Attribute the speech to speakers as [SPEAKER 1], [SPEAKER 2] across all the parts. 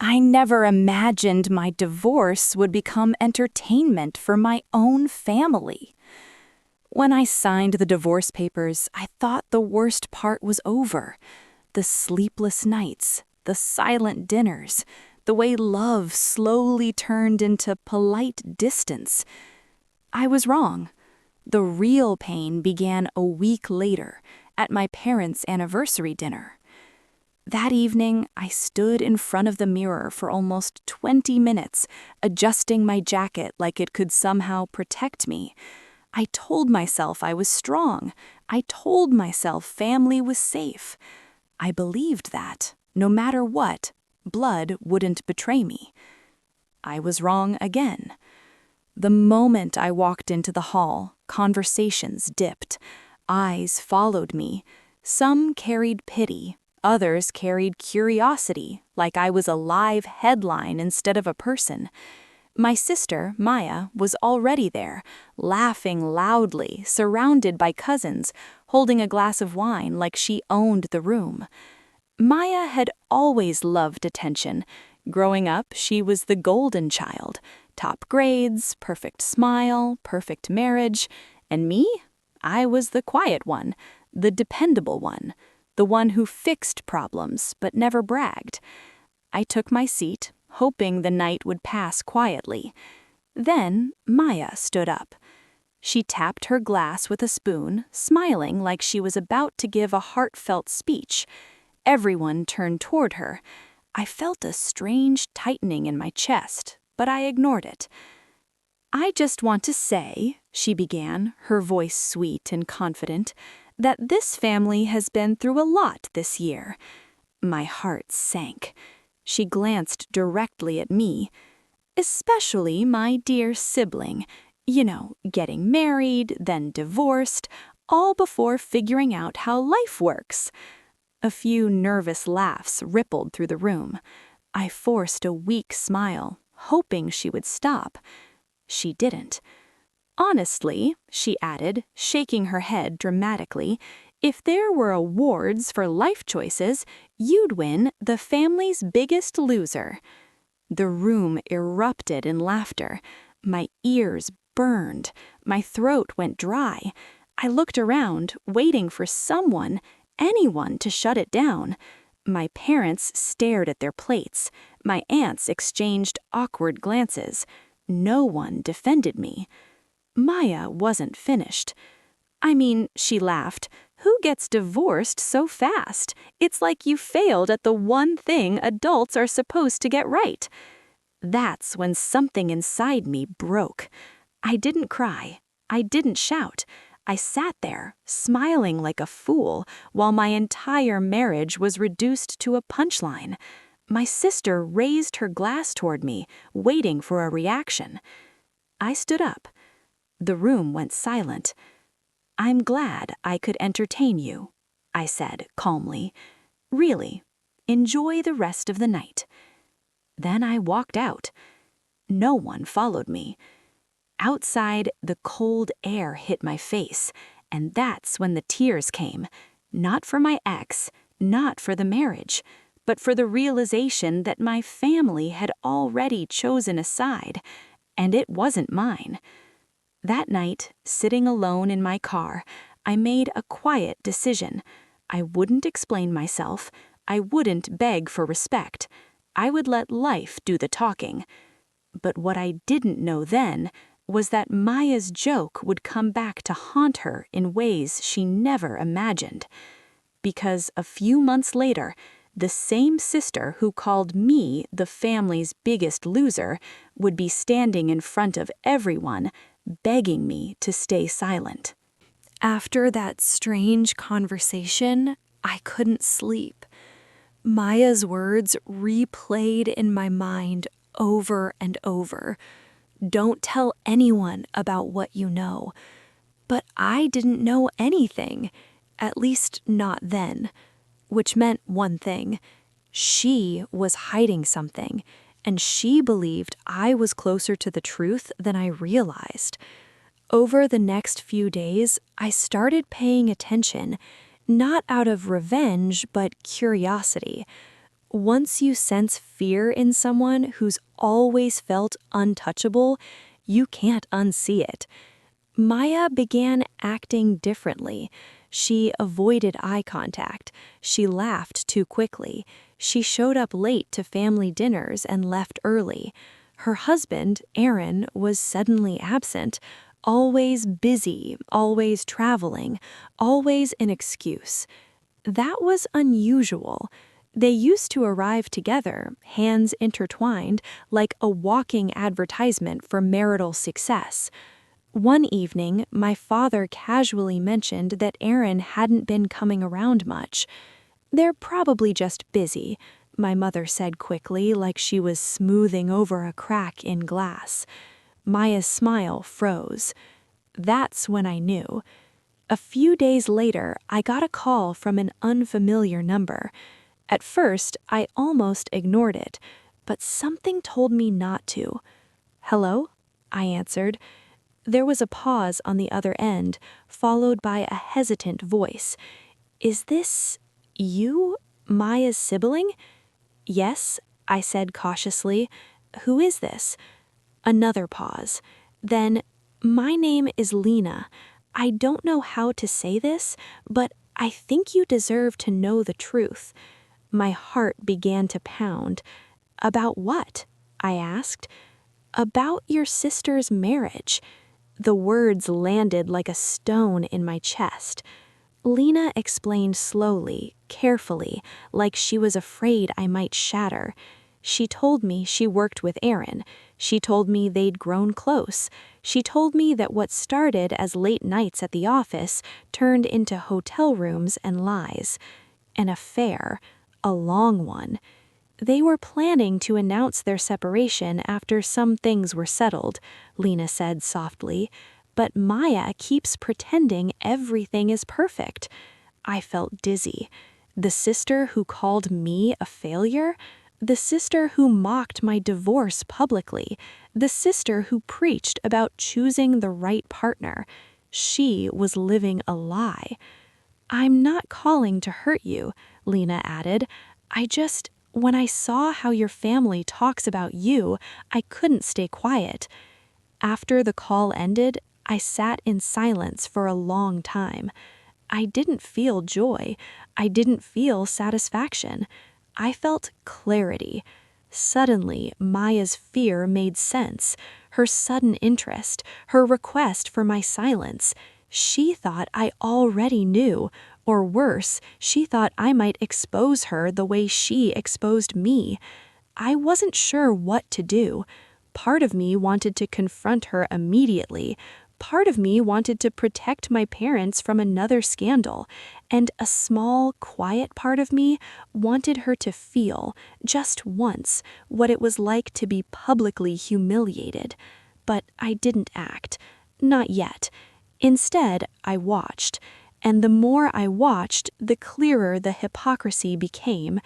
[SPEAKER 1] I never imagined my divorce would become entertainment for my own family. When I signed the divorce papers, I thought the worst part was over. The sleepless nights, the silent dinners, the way love slowly turned into polite distance. I was wrong. The real pain began a week later, at my parents' anniversary dinner. That evening, I stood in front of the mirror for almost 20 minutes, adjusting my jacket like it could somehow protect me. I told myself I was strong. I told myself family was safe. I believed that, no matter what, blood wouldn't betray me. I was wrong again. The moment I walked into the hall, conversations dipped. Eyes followed me. Some carried pity. Others carried curiosity, like I was a live headline instead of a person. My sister, Maya, was already there, laughing loudly, surrounded by cousins, holding a glass of wine like she owned the room. Maya had always loved attention. Growing up, she was the golden child. Top grades, perfect smile, perfect marriage. And me? I was the quiet one, the dependable one, the one who fixed problems but never bragged. I took my seat, hoping the night would pass quietly. Then Maya stood up. She tapped her glass with a spoon, smiling like she was about to give a heartfelt speech. Everyone turned toward her. I felt a strange tightening in my chest, but I ignored it. "I just want to say," she began, her voice sweet and confident, "that this family has been through a lot this year." My heart sank. She glanced directly at me. "Especially my dear sibling. You know, getting married, then divorced, all before figuring out how life works." A few nervous laughs rippled through the room. I forced a weak smile, hoping she would stop. She didn't. "Honestly," she added, shaking her head dramatically, "if there were awards for life choices, you'd win the family's biggest loser." The room erupted in laughter. My ears burned. My throat went dry. I looked around, waiting for someone, anyone, to shut it down. My parents stared at their plates. My aunts exchanged awkward glances. No one defended me. Maya wasn't finished. "I mean," she laughed, "who gets divorced so fast? It's like you failed at the one thing adults are supposed to get right." That's when something inside me broke. I didn't cry. I didn't shout. I sat there, smiling like a fool, while my entire marriage was reduced to a punchline. My sister raised her glass toward me, waiting for a reaction. I stood up. The room went silent. "I'm glad I could entertain you," I said calmly. "Really, enjoy the rest of the night." Then I walked out. No one followed me. Outside, the cold air hit my face, and that's when the tears came. Not for my ex, not for the marriage, but for the realization that my family had already chosen a side, and it wasn't mine. That night, sitting alone in my car, I made a quiet decision. I wouldn't explain myself. I wouldn't beg for respect. I would let life do the talking. But what I didn't know then was that Maya's joke would come back to haunt her in ways she never imagined. Because a few months later, the same sister who called me the family's biggest loser would be standing in front of everyone, begging me to stay silent. After that strange conversation, I couldn't sleep. Maya's words replayed in my mind over and over. "Don't tell anyone about what you know." But I didn't know anything, at least not then, which meant one thing. She was hiding something, and she believed I was closer to the truth than I realized. Over the next few days, I started paying attention, not out of revenge, but curiosity. Once you sense fear in someone who's always felt untouchable, you can't unsee it. Maya began acting differently. She avoided eye contact. She laughed too quickly. She showed up late to family dinners and left early. Her husband, Aaron, was suddenly absent, always busy, always traveling, always an excuse. That was unusual. They used to arrive together, hands intertwined, like a walking advertisement for marital success. One evening, my father casually mentioned that Aaron hadn't been coming around much. "They're probably just busy," my mother said quickly, like she was smoothing over a crack in glass. Maya's smile froze. That's when I knew. A few days later, I got a call from an unfamiliar number. At first, I almost ignored it, but something told me not to. "Hello?" I answered. There was a pause on the other end, followed by a hesitant voice. "Is this you, Maya's sibling?" "Yes," I said cautiously. "Who is this?" Another pause. Then, "My name is Lena. I don't know how to say this, but I think you deserve to know the truth." My heart began to pound. "About what?" I asked. "About your sister's marriage." The words landed like a stone in my chest. Lena explained slowly, carefully, like she was afraid I might shatter. She told me she worked with Aaron. She told me they'd grown close. She told me that what started as late nights at the office turned into hotel rooms and lies. An affair, a long one. They were planning to announce their separation after some things were settled, Lena said softly, but Maya keeps pretending everything is perfect. I felt dizzy. The sister who called me a failure? The sister who mocked my divorce publicly? The sister who preached about choosing the right partner? She was living a lie. "I'm not calling to hurt you," Lena added. When I saw how your family talks about you, I couldn't stay quiet." After the call ended, I sat in silence for a long time. I didn't feel joy. I didn't feel satisfaction. I felt clarity. Suddenly, Maya's fear made sense. Her sudden interest, her request for my silence. She thought I already knew. Or worse, she thought I might expose her the way she exposed me. I wasn't sure what to do. Part of me wanted to confront her immediately. Part of me wanted to protect my parents from another scandal. And a small, quiet part of me wanted her to feel, just once, what it was like to be publicly humiliated. But I didn't act. Not yet. Instead, I watched. And the more I watched, the clearer the hypocrisy became.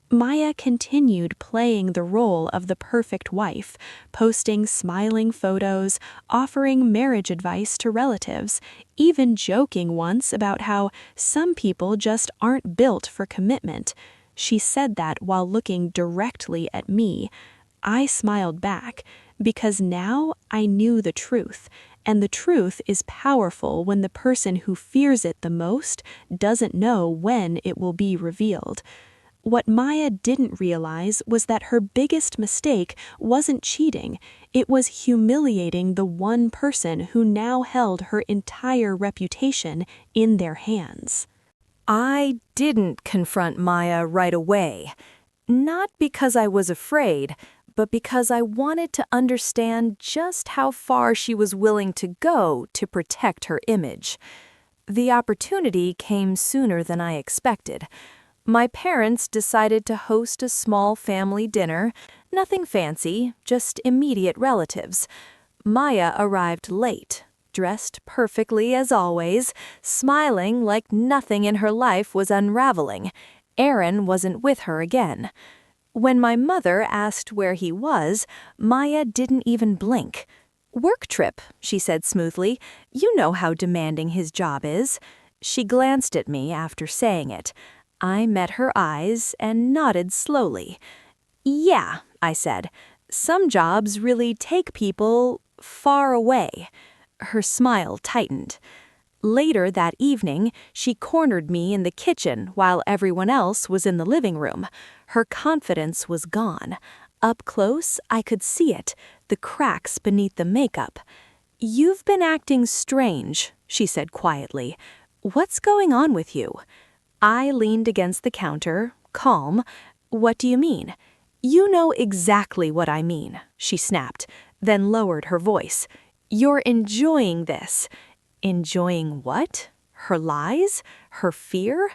[SPEAKER 1] Maya continued playing the role of the perfect wife, posting smiling photos, offering marriage advice to relatives, even joking once about how some people just aren't built for commitment. She said that while looking directly at me. I smiled back, because now I knew the truth. And the truth is powerful when the person who fears it the most doesn't know when it will be revealed. What Maya didn't realize was that her biggest mistake wasn't cheating. It was humiliating the one person who now held her entire reputation in their hands. I didn't confront Maya right away. Not because I was afraid, but because I wanted to understand just how far she was willing to go to protect her image. The opportunity came sooner than I expected. My parents decided to host a small family dinner, nothing fancy, just immediate relatives. Maya arrived late, dressed perfectly as always, smiling like nothing in her life was unraveling. Aaron wasn't with her again. When my mother asked where he was, Maya didn't even blink. "Work trip," she said smoothly. "You know how demanding his job is." She glanced at me after saying it. I met her eyes and nodded slowly. "Yeah," I said. "Some jobs really take people far away." Her smile tightened. Later that evening, she cornered me in the kitchen while everyone else was in the living room. Her confidence was gone. Up close, I could see it, the cracks beneath the makeup. "You've been acting strange," she said quietly. "What's going on with you?" I leaned against the counter, calm. "What do you mean?" "You know exactly what I mean," she snapped, then lowered her voice. "You're enjoying this." Enjoying what? Her lies? Her fear?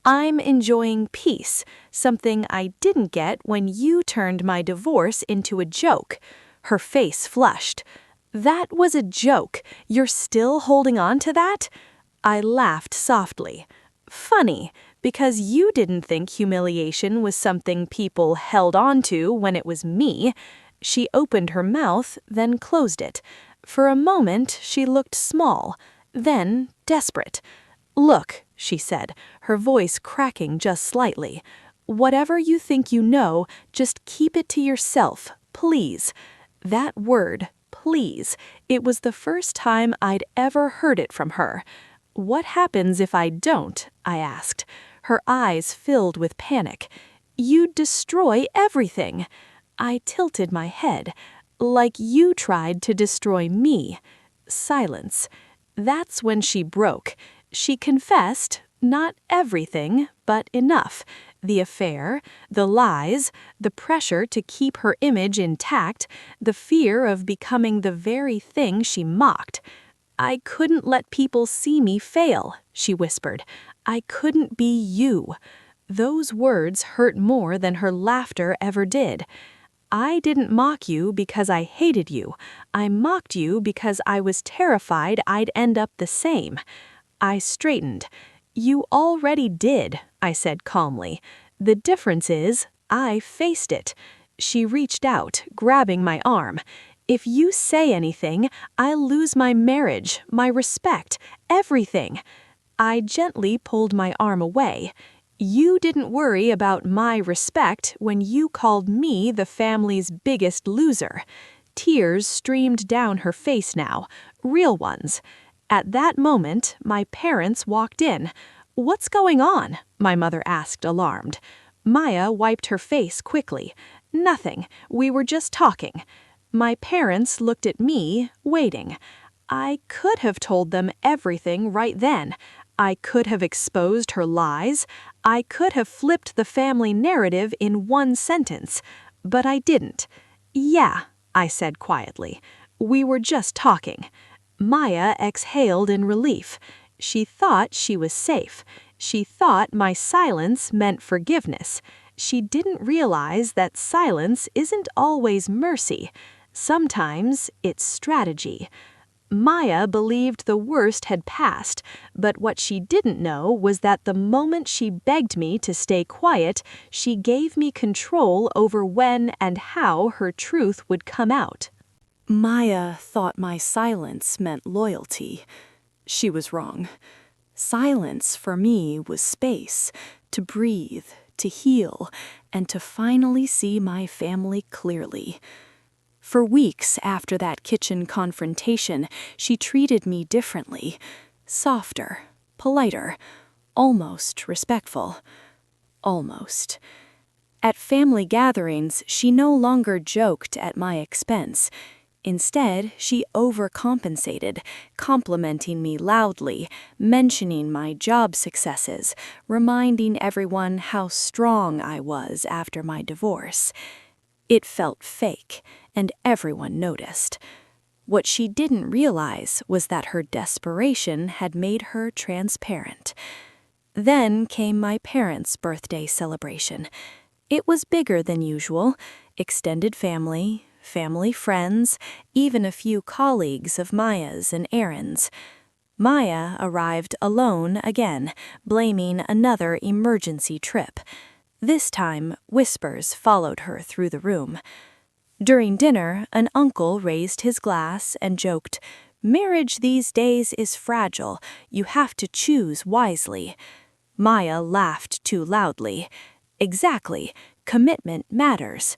[SPEAKER 1] "I'm enjoying peace, something I didn't get when you turned my divorce into a joke." Her face flushed. "That was a joke. You're still holding on to that?" I laughed softly. "Funny, because you didn't think humiliation was something people held on to when it was me." She opened her mouth, then closed it. For a moment, she looked small, then desperate. "Look," she said, her voice cracking just slightly. "Whatever you think you know, just keep it to yourself, please." That word, please, it was the first time I'd ever heard it from her. "What happens if I don't?" I asked. Her eyes filled with panic. "You'd destroy everything." I tilted my head. "Like you tried to destroy me." Silence. That's when she broke. She confessed, not everything, but enough. The affair, the lies, the pressure to keep her image intact, the fear of becoming the very thing she mocked. "I couldn't let people see me fail," she whispered. "I couldn't be you." Those words hurt more than her laughter ever did. "I didn't mock you because I hated you. I mocked you because I was terrified I'd end up the same." I straightened. "You already did," I said calmly. "The difference is, I faced it." She reached out, grabbing my arm. "If you say anything, I'll lose my marriage, my respect, everything." I gently pulled my arm away. "You didn't worry about my respect when you called me the family's biggest loser." Tears streamed down her face now, real ones. At that moment, my parents walked in. "What's going on?" my mother asked, alarmed. Maya wiped her face quickly. "Nothing. We were just talking." My parents looked at me, waiting. I could have told them everything right then. I could have exposed her lies. I could have flipped the family narrative in one sentence. But I didn't. "Yeah," I said quietly. "We were just talking." Maya exhaled in relief. She thought she was safe. She thought my silence meant forgiveness. She didn't realize that silence isn't always mercy. Sometimes it's strategy. Maya believed the worst had passed, but what she didn't know was that the moment she begged me to stay quiet, she gave me control over when and how her truth would come out. Maya thought my silence meant loyalty. She was wrong. Silence for me was space, to breathe, to heal, and to finally see my family clearly. For weeks after that kitchen confrontation, she treated me differently, softer, politer, almost respectful. Almost. At family gatherings, she no longer joked at my expense. Instead, she overcompensated, complimenting me loudly, mentioning my job successes, reminding everyone how strong I was after my divorce. It felt fake, and everyone noticed. What she didn't realize was that her desperation had made her transparent. Then came my parents' birthday celebration. It was bigger than usual. Extended family, family friends, even a few colleagues of Maya's and Aaron's. Maya arrived alone again, blaming another emergency trip. This time, whispers followed her through the room. During dinner, an uncle raised his glass and joked, "Marriage these days is fragile. You have to choose wisely." Maya laughed too loudly. Exactly. Commitment matters.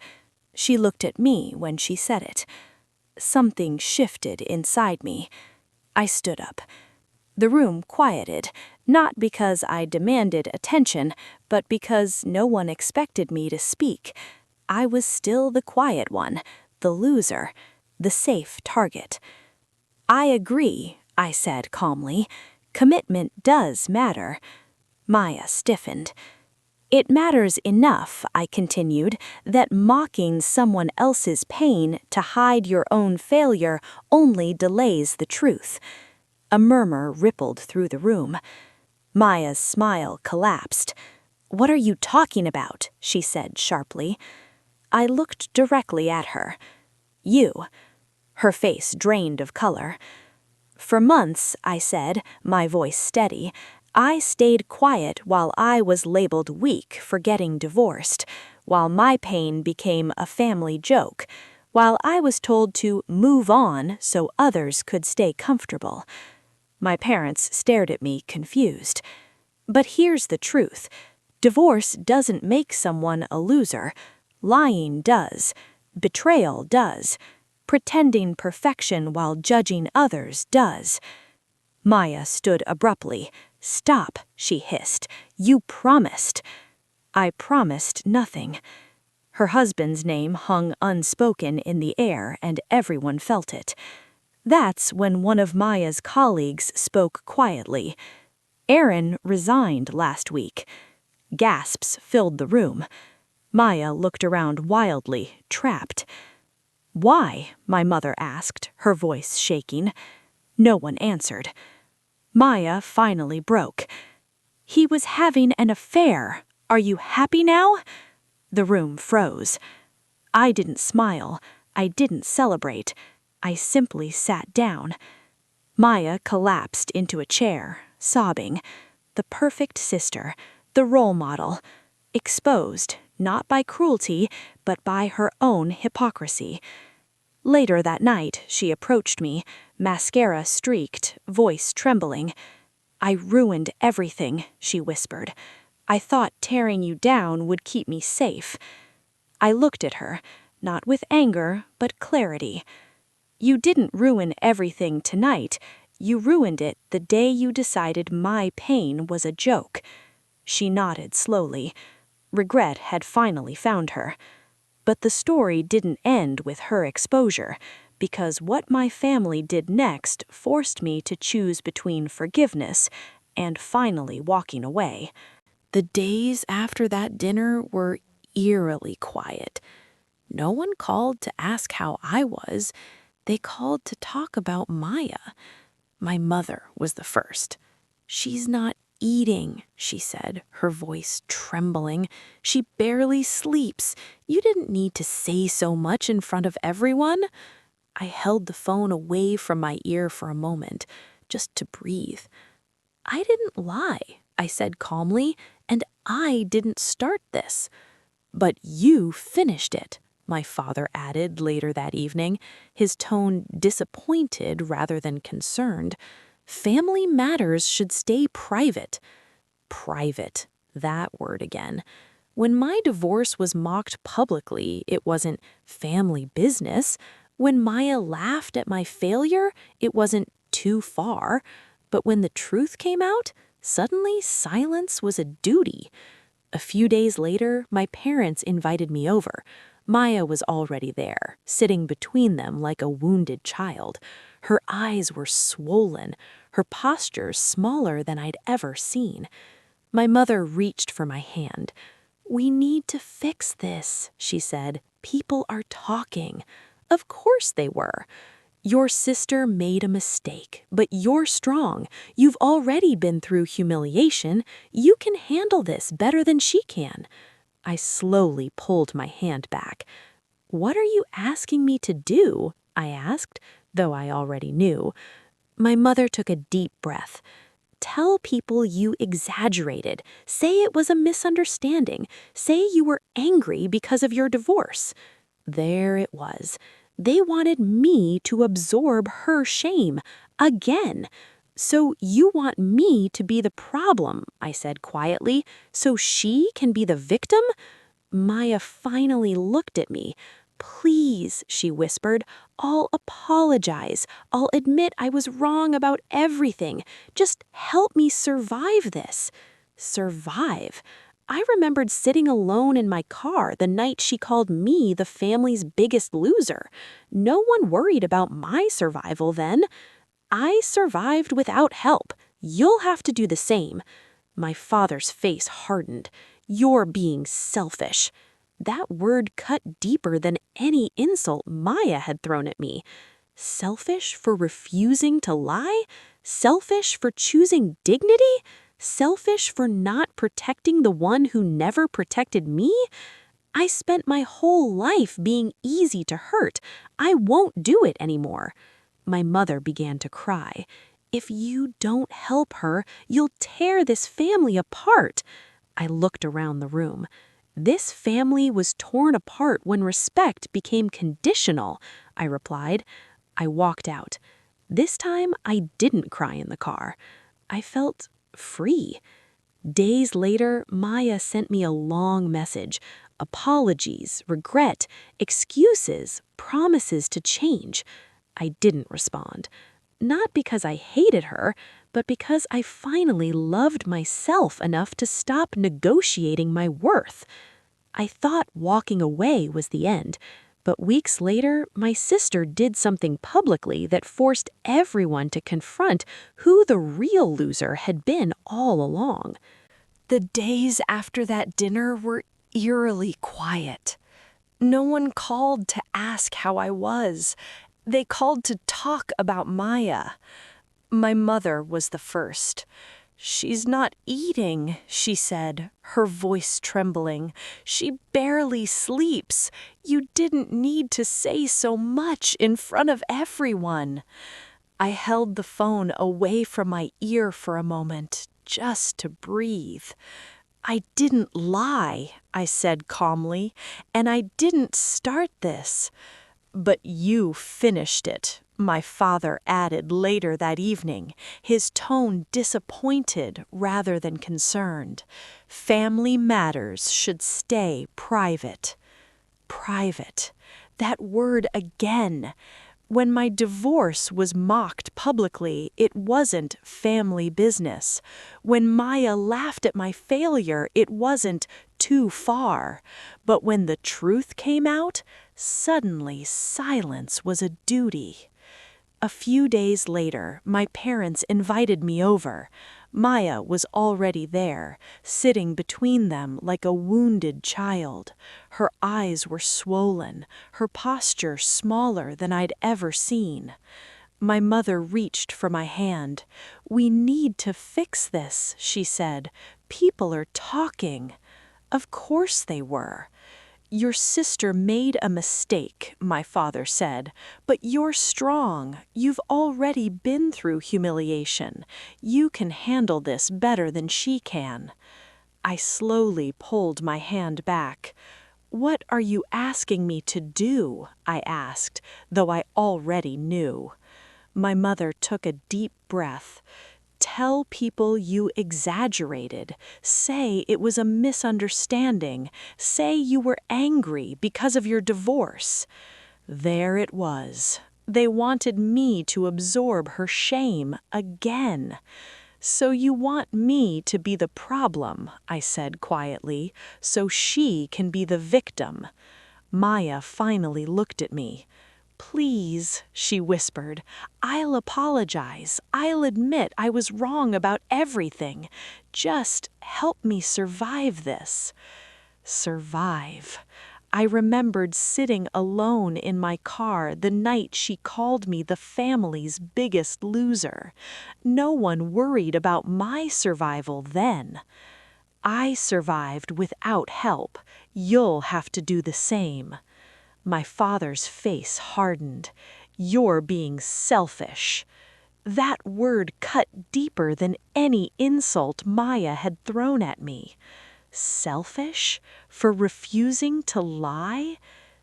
[SPEAKER 1] She looked at me when she said it. Something shifted inside me. I stood up. The room quieted, not because I demanded attention, but because no one expected me to speak. I was still the quiet one, the loser, the safe target. I agree, I said calmly. Commitment does matter. Maya stiffened. It matters enough, I continued, that mocking someone else's pain to hide your own failure only delays the truth. A murmur rippled through the room. Maya's smile collapsed. "What are you talking about?" she said sharply. I looked directly at her. "You." Her face drained of color. "For months," I said, my voice steady, "I stayed quiet while I was labeled weak for getting divorced, while my pain became a family joke, while I was told to move on so others could stay comfortable." My parents stared at me confused. But here's the truth. Divorce doesn't make someone a loser. Lying does. Betrayal does. Pretending perfection while judging others does. Maya stood abruptly. "Stop," she hissed. "You promised." I promised nothing. Her husband's name hung unspoken in the air, and everyone felt it. That's when one of Maya's colleagues spoke quietly. "Aaron resigned last week." Gasps filled the room. Maya looked around wildly, trapped. "Why?" my mother asked, her voice shaking. No one answered. Maya finally broke. "He was having an affair. Are you happy now?" The room froze. I didn't smile. I didn't celebrate. I simply sat down. Maya collapsed into a chair, sobbing. The perfect sister, the role model, exposed, not by cruelty, but by her own hypocrisy. Later that night, she approached me, mascara streaked, voice trembling. "I ruined everything," she whispered. "I thought tearing you down would keep me safe." I looked at her, not with anger, but clarity. "You didn't ruin everything tonight. You ruined it the day you decided my pain was a joke." She nodded slowly. Regret had finally found her. But the story didn't end with her exposure, because what my family did next forced me to choose between forgiveness and finally walking away. The days after that dinner were eerily quiet. No one called to ask how I was. They called to talk about Maya. My mother was the first. "She's not eating," she said, her voice trembling. "She barely sleeps. You didn't need to say so much in front of everyone." I held the phone away from my ear for a moment, just to breathe. "I didn't lie," I said calmly, "and I didn't start this." "But you finished it," my father added later that evening, his tone disappointed rather than concerned. "Family matters should stay private." Private, that word again. When my divorce was mocked publicly, it wasn't family business. When Maya laughed at my failure, it wasn't too far. But when the truth came out, suddenly silence was a duty. A few days later, my parents invited me over. Maya was already there, sitting between them like a wounded child. Her eyes were swollen, her posture smaller than I'd ever seen. My mother reached for my hand. "We need to fix this," she said. "People are talking." Of course they were. "Your sister made a mistake, but you're strong. You've already been through humiliation. You can handle this better than she can." I slowly pulled my hand back. "What are you asking me to do?" I asked, though I already knew. My mother took a deep breath. "Tell people you exaggerated. Say it was a misunderstanding. Say you were angry because of your divorce." There it was. They wanted me to absorb her shame. Again.
[SPEAKER 2] "So you want me to be the problem," I said quietly, "so she can be the victim?" Maya finally looked at me. "Please," she whispered, "I'll apologize. I'll admit I was wrong about everything. Just help me survive this." Survive? I remembered sitting alone in my car the night she called me the family's biggest loser. No one worried about my survival then. "I survived without help. You'll have to do the same." My father's face hardened. "You're being selfish." That word cut deeper than any insult Maya had thrown at me. Selfish for refusing to lie? Selfish for choosing dignity? Selfish for not protecting the one who never protected me? I spent my whole life being easy to hurt. I won't do it anymore. My mother began to cry. "If you don't help her, you'll tear this family apart." I looked around the room. "This family was torn apart when respect became conditional," I replied. I walked out. This time, I didn't cry in the car. I felt free. Days later, Maya sent me a long message. Apologies, regret, excuses, promises to change. I didn't respond. Not because I hated her, but because I finally loved myself enough to stop negotiating my worth. I thought walking away was the end, but weeks later, my sister did something publicly that forced everyone to confront who the real loser had been all along.
[SPEAKER 1] The days after that dinner were eerily quiet. No one called to ask how I was. They called to talk about Maya. My mother was the first. "She's not eating," she said, her voice trembling. "She barely sleeps. You didn't need to say so much in front of everyone." I held the phone away from my ear for a moment, just to breathe. "I didn't lie," I said calmly, "and I didn't start this." "But you finished it," my father added later that evening, his tone disappointed rather than concerned. "Family matters should stay private." Private. That word again. When my divorce was mocked publicly, it wasn't family business. When Maya laughed at my failure, it wasn't too far. But when the truth came out, suddenly silence was a duty. A few days later, my parents invited me over. Maya was already there, sitting between them like a wounded child. Her eyes were swollen, her posture smaller than I'd ever seen. My mother reached for my hand. "We need to fix this," she said. "People are talking." Of course they were. "Your sister made a mistake," my father said, "but you're strong. You've already been through humiliation. You can handle this better than she can." I slowly pulled my hand back. "What are you asking me to do?" I asked, though I already knew. My mother took a deep breath. "Tell people you exaggerated. Say it was a misunderstanding. Say you were angry because of your divorce." There it was. They wanted me to absorb her shame again. "So you want me to be the problem," I said quietly, "so she can be the victim." Maya finally looked at me. "Please," she whispered, "I'll apologize. I'll admit I was wrong about everything. Just help me survive this." Survive. I remembered sitting alone in my car the night she called me the family's biggest loser. No one worried about my survival then. "I survived without help. You'll have to do the same." My father's face hardened. "You're being selfish." That word cut deeper than any insult Maya had thrown at me. Selfish? For refusing to lie?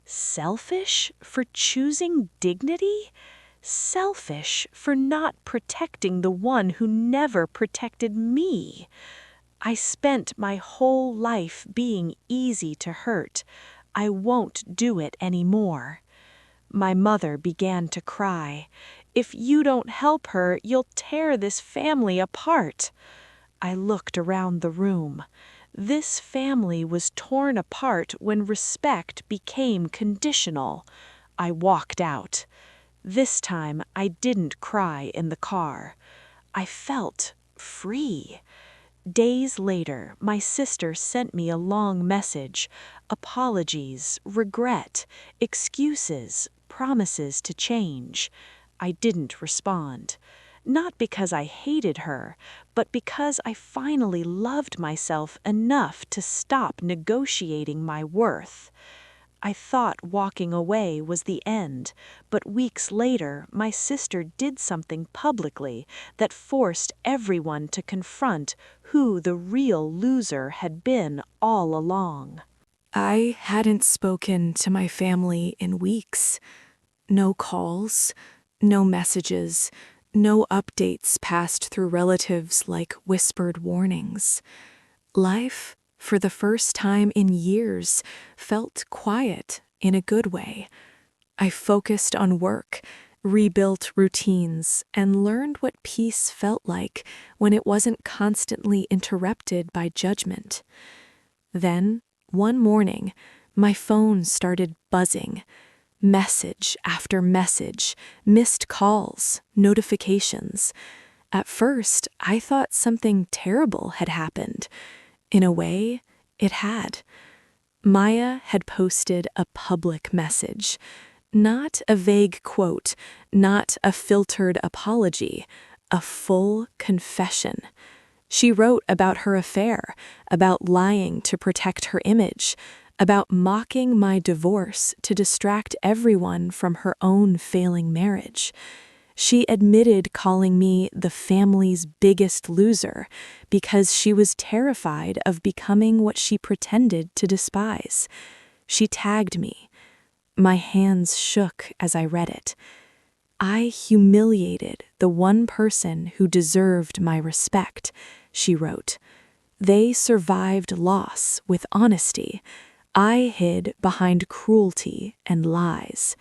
[SPEAKER 1] Selfish? For choosing dignity?
[SPEAKER 2] selfish for not protecting the one who never protected me. I spent my whole life being easy to hurt. I won't do it anymore. My mother began to cry. If you don't help her, you'll tear this family apart. I looked around the room. This family was torn apart when respect became conditional. I walked out. This time I didn't cry in the car. I felt free. Days later, my sister sent me a long message. Apologies, regret, excuses, promises to change. I didn't respond. Not because I hated her, but because I finally loved myself enough to stop negotiating my worth. I thought walking away was the end, but weeks later, my sister did something publicly that forced everyone to confront who the real loser had been all along.
[SPEAKER 1] I hadn't spoken to my family in weeks. No calls, no messages, no updates passed through relatives like whispered warnings. Life, for the first time in years, felt quiet in a good way. I focused on work, rebuilt routines, and learned what peace felt like when it wasn't constantly interrupted by judgment. Then, one morning, my phone started buzzing. Message after message, missed calls, notifications. At first, I thought something terrible had happened. In a way, it had. Maya had posted a public message. Not a vague quote, not a filtered apology, a full confession. She wrote about her affair, about lying to protect her image, about mocking my divorce to distract everyone from her own failing marriage. She admitted calling me the family's biggest loser because she was terrified of becoming what she pretended to despise. She tagged me. My hands shook as I read it. I humiliated the one person who deserved my respect, she wrote. They survived loss with honesty. I hid behind cruelty and lies.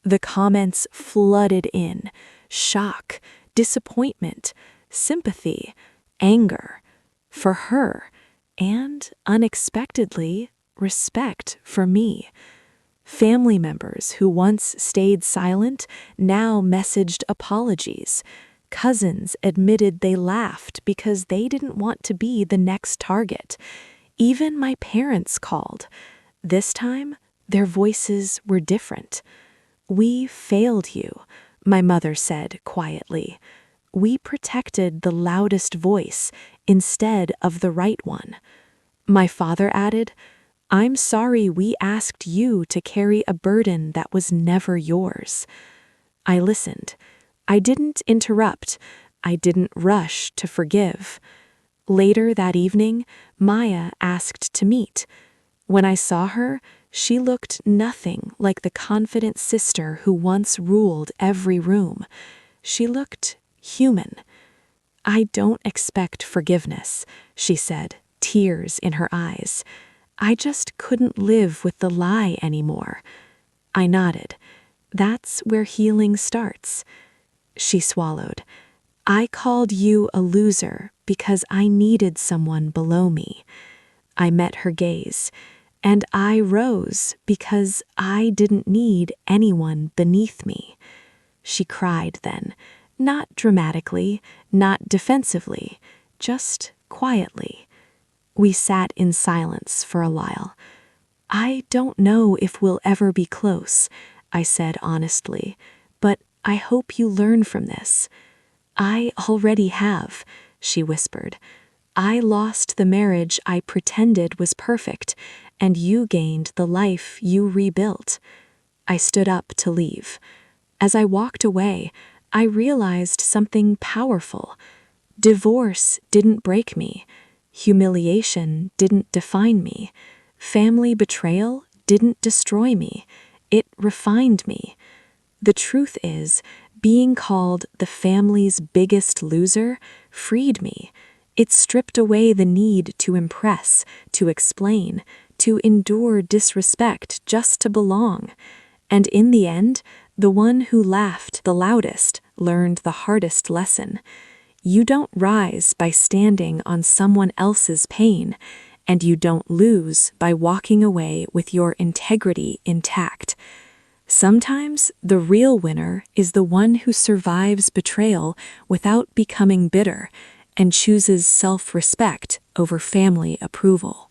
[SPEAKER 1] The comments flooded in: shock, disappointment, sympathy, anger. For her, and unexpectedly, respect for me. Family members who once stayed silent now messaged apologies. Cousins admitted they laughed because they didn't want to be the next target. Even my parents called. This time, their voices were different. We failed you, my mother said quietly. We protected the loudest voice instead of the right one. My father added, I'm sorry we asked you to carry a burden that was never yours. I listened. I didn't interrupt. I didn't rush to forgive. Later that evening, Maya asked to meet. When I saw her, she looked nothing like the confident sister who once ruled every room. She looked human. I don't expect forgiveness, she said, tears in her eyes. I just couldn't live with the lie anymore. I nodded. That's where healing starts. She swallowed. I called you a loser because I needed someone below me. I met her gaze, and I rose because I didn't need anyone beneath me. She cried then, not dramatically, not defensively, just quietly. We sat in silence for a while. I don't know if we'll ever be close, I said honestly, but I hope you learn from this. I already have, she whispered. I lost the marriage I pretended was perfect, and you gained the life you rebuilt. I stood up to leave. As I walked away, I realized something powerful. Divorce didn't break me. Humiliation didn't define me. Family betrayal didn't destroy me. It refined me.
[SPEAKER 2] The truth is, being called the family's biggest loser freed me. It stripped away the need to impress, to explain, to endure disrespect just to belong. And in the end, the one who laughed the loudest learned the hardest lesson. You don't rise by standing on someone else's pain, and you don't lose by walking away with your integrity intact. Sometimes the real winner is the one who survives betrayal without becoming bitter and chooses self-respect over family approval.